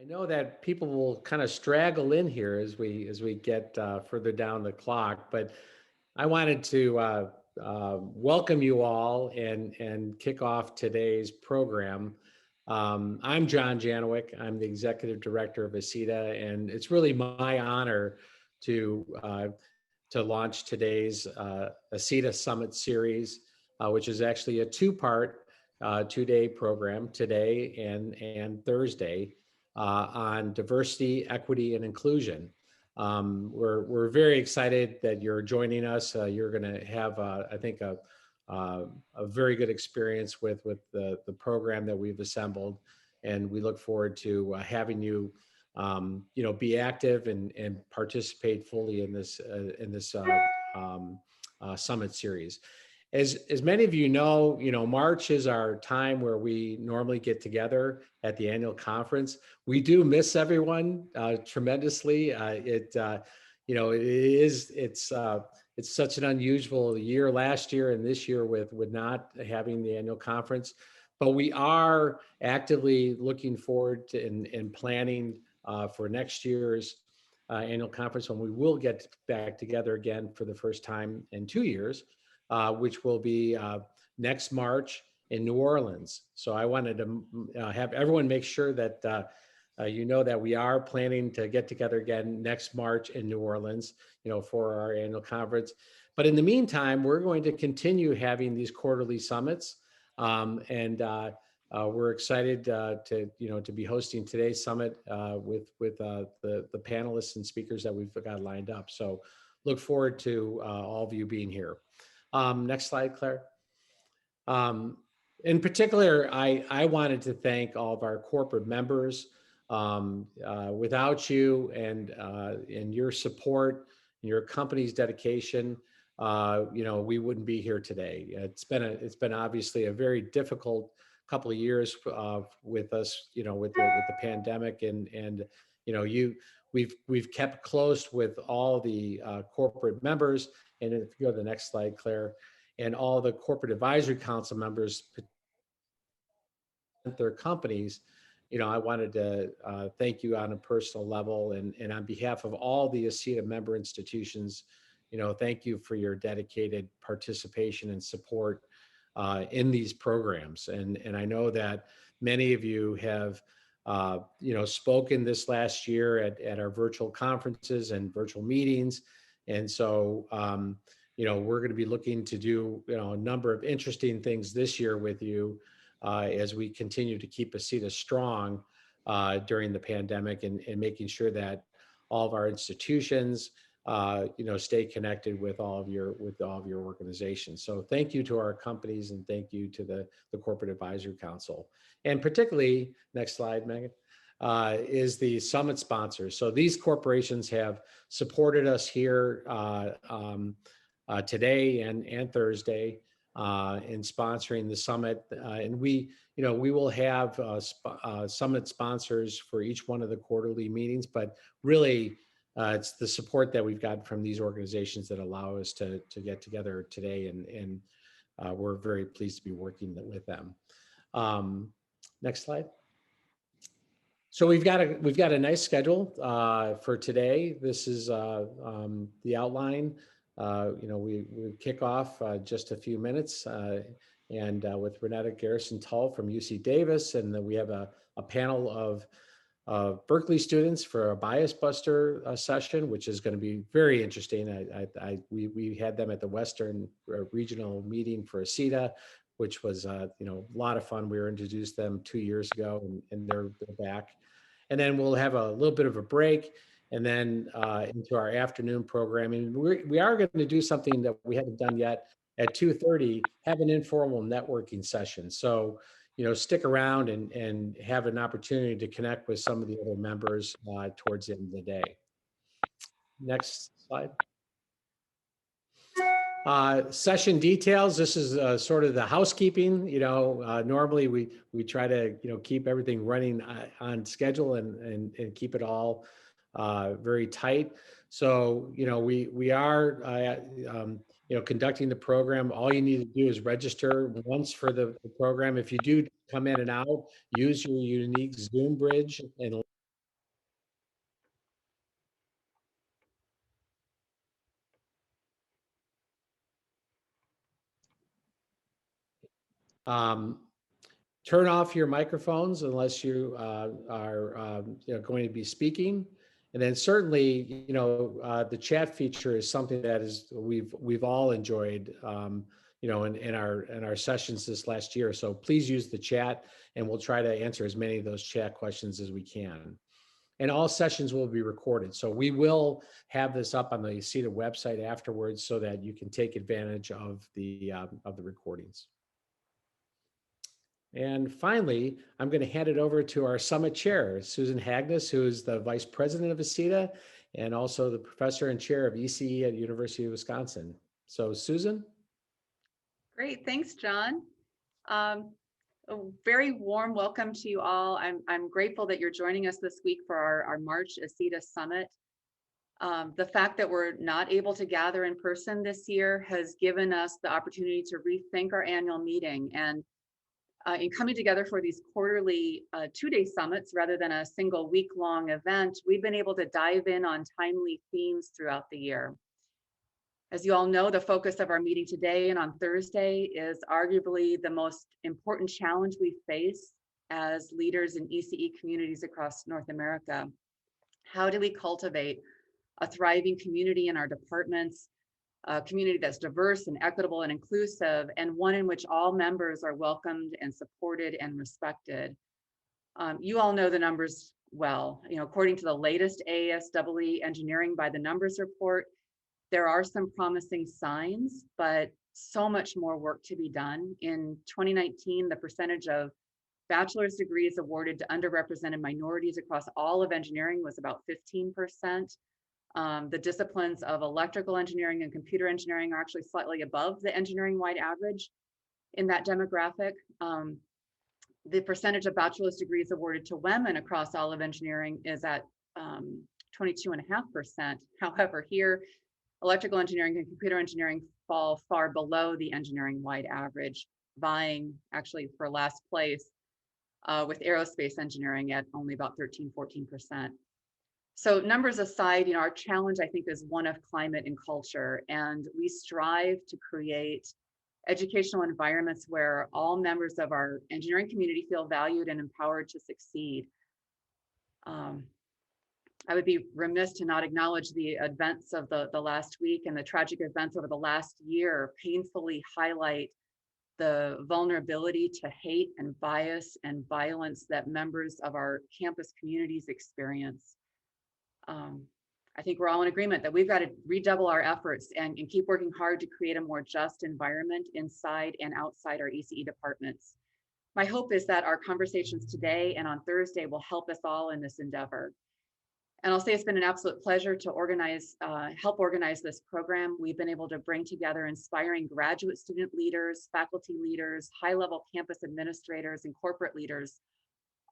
I know that people will kind of straggle in here as we get further down the clock, but I wanted to welcome you all and kick off today's program. I'm John Janowick. I'm the executive director of ECEDHA, and it's really my honor to to launch today's ECEDHA Summit Series, which is actually a two-part, two-day program today and Thursday on diversity, equity, and inclusion. We're very excited that you're joining us. You're going to have, I think, a very good experience with the program that we've assembled, and we look forward to having you, be active and participate fully in this summit series. As many of you know, March is our time where we normally get together at the annual conference. We do miss everyone tremendously. It's such an unusual year last year and this year with not having the annual conference, but we are actively looking forward to and planning for next year's annual conference, when we will get back together again for the first time in 2 years, which will be next March in New Orleans. So I wanted to have everyone make sure that you know that we are planning to get together again next March in New Orleans, for our annual conference. But in the meantime, we're going to continue having these quarterly summits, and we're excited to be hosting today's summit with the panelists and speakers that we've got lined up. So look forward to all of you being here. Next slide, Claire. In particular, I wanted to thank all of our corporate members. Without you and your support, your company's dedication, we wouldn't be here today. It's been obviously a very difficult couple of years with us, with the pandemic, and we've kept close with all the corporate members. And if you go to the next slide, Claire, and all the corporate advisory council members, their companies, I wanted to thank you on a personal level, and on behalf of all the ECEDHA member institutions, thank you for your dedicated participation and support in these programs. And I know that many of you have, spoken this last year at our virtual conferences and virtual meetings. And so, we're going to be looking to do, a number of interesting things this year with you as we continue to keep ECEDHA strong during the pandemic, and making sure that all of our institutions, stay connected with all of your organizations. So thank you to our companies, and thank you to the Corporate Advisory Council. And particularly, next slide, Megan, is the summit sponsors. So these corporations have supported us here today and Thursday in sponsoring the summit. And we will have summit sponsors for each one of the quarterly meetings, but really it's the support that we've got from these organizations that allow us to get together today, and we're very pleased to be working with them. Next slide. So we've got a nice schedule for today. This is the outline. We kick off just a few minutes and with Renetta Garrison-Tull from UC Davis, and then we have a panel of Berkeley students for a Bias Buster session, which is going to be very interesting. We had them at the Western Regional meeting for ECEDHA, which was a lot of fun. We were introduced them 2 years ago, and they're back. And then we'll have a little bit of a break, and then into our afternoon programming. We are going to do something that we haven't done yet. At 2:30, have an informal networking session. So, stick around and have an opportunity to connect with some of the other members towards the end of the day. Next slide. Session details. This is sort of the housekeeping. Normally we try to keep everything running on schedule and keep it all very tight. So we are conducting the program. All you need to do is register once for the program. If you do come in and out, use your unique Zoom bridge and Um, Turn off your microphones unless you are going to be speaking. And then certainly, the chat feature is something that is we've all enjoyed, in our sessions this last year. So please use the chat, and we'll try to answer as many of those chat questions as we can. And all sessions will be recorded. So we will have this up on the ECEDHA website afterwards, so that you can take advantage of the recordings. And finally, I'm going to hand it over to our summit chair, Susan Hagnes, who is the vice president of ECEDHA and also the professor and chair of ECE at University of Wisconsin. So Susan? Great, thanks, John. A very warm welcome to you all. I'm grateful that you're joining us this week for our March ECEDHA Summit. The fact that we're not able to gather in person this year has given us the opportunity to rethink our annual meeting. And in coming together for these quarterly two-day summits rather than a single week-long event, we've been able to dive in on timely themes throughout the year. As you all know, the focus of our meeting today and on Thursday is arguably the most important challenge we face as leaders in ECE communities across North America. How do we cultivate a thriving community in our departments, a community that's diverse and equitable and inclusive, and one in which all members are welcomed and supported and respected? You all know the numbers well. According to the latest ASEE Engineering by the Numbers report, there are some promising signs, but so much more work to be done. In 2019, the percentage of bachelor's degrees awarded to underrepresented minorities across all of engineering was about 15%. The disciplines of electrical engineering and computer engineering are actually slightly above the engineering-wide average in that demographic. The percentage of bachelor's degrees awarded to women across all of engineering is at 22.5%. However, here, electrical engineering and computer engineering fall far below the engineering-wide average, vying actually for last place with aerospace engineering at only about 13-14%. So numbers aside, our challenge, I think, is one of climate and culture, and we strive to create educational environments where all members of our engineering community feel valued and empowered to succeed. I would be remiss to not acknowledge the events of the last week, and the tragic events over the last year painfully highlight the vulnerability to hate and bias and violence that members of our campus communities experience. I think we're all in agreement that we've got to redouble our efforts and keep working hard to create a more just environment inside and outside our ECE departments. My hope is that our conversations today and on Thursday will help us all in this endeavor. And I'll say it's been an absolute pleasure to help organize this program. We've been able to bring together inspiring graduate student leaders, faculty leaders, high-level campus administrators, and corporate leaders,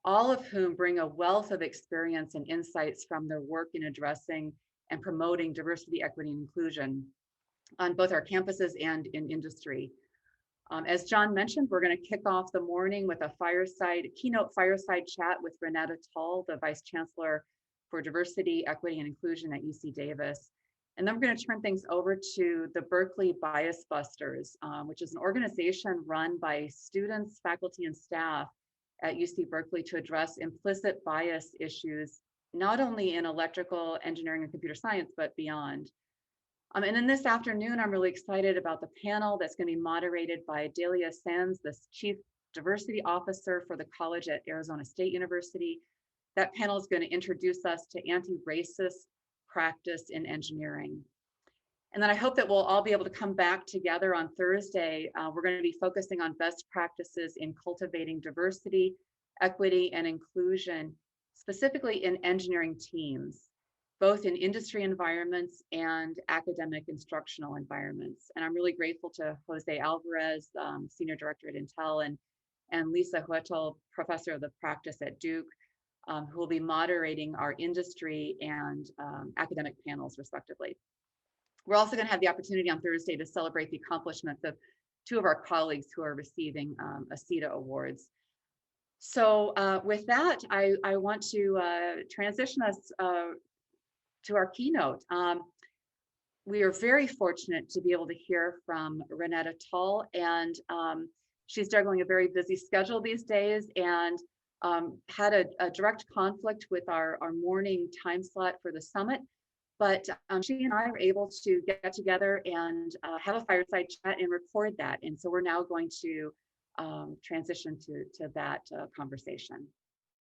all of whom bring a wealth of experience and insights from their work in addressing and promoting diversity, equity, and inclusion on both our campuses and in industry. As John mentioned, we're going to kick off the morning with a keynote fireside chat with Renetta Tull, the Vice Chancellor for Diversity, Equity, and Inclusion at UC Davis. And then we're going to turn things over to the Berkeley Bias Busters, which is an organization run by students, faculty, and staff at UC Berkeley to address implicit bias issues, not only in electrical engineering and computer science, but beyond. And then this afternoon, I'm really excited about the panel that's going to be moderated by Delia Sands, the Chief Diversity Officer for the college at Arizona State University. That panel is going to introduce us to anti-racist practice in engineering. And then I hope that we'll all be able to come back together on Thursday. We're going to be focusing on best practices in cultivating diversity, equity, and inclusion, specifically in engineering teams, both in industry environments and academic instructional environments. And I'm really grateful to Jose Alvarez, Senior Director at Intel, and Lisa Huetel, Professor of the Practice at Duke, who will be moderating our industry and academic panels, respectively. We're also going to have the opportunity on Thursday to celebrate the accomplishments of two of our colleagues who are receiving ECEDHA awards. So with that, I want to transition us to our keynote. We are very fortunate to be able to hear from Renetta Tull, and she's juggling a very busy schedule these days, and had a direct conflict with our morning time slot for the summit. But she and I are able to get together and have a fireside chat and record that. And so we're now going to transition to that conversation.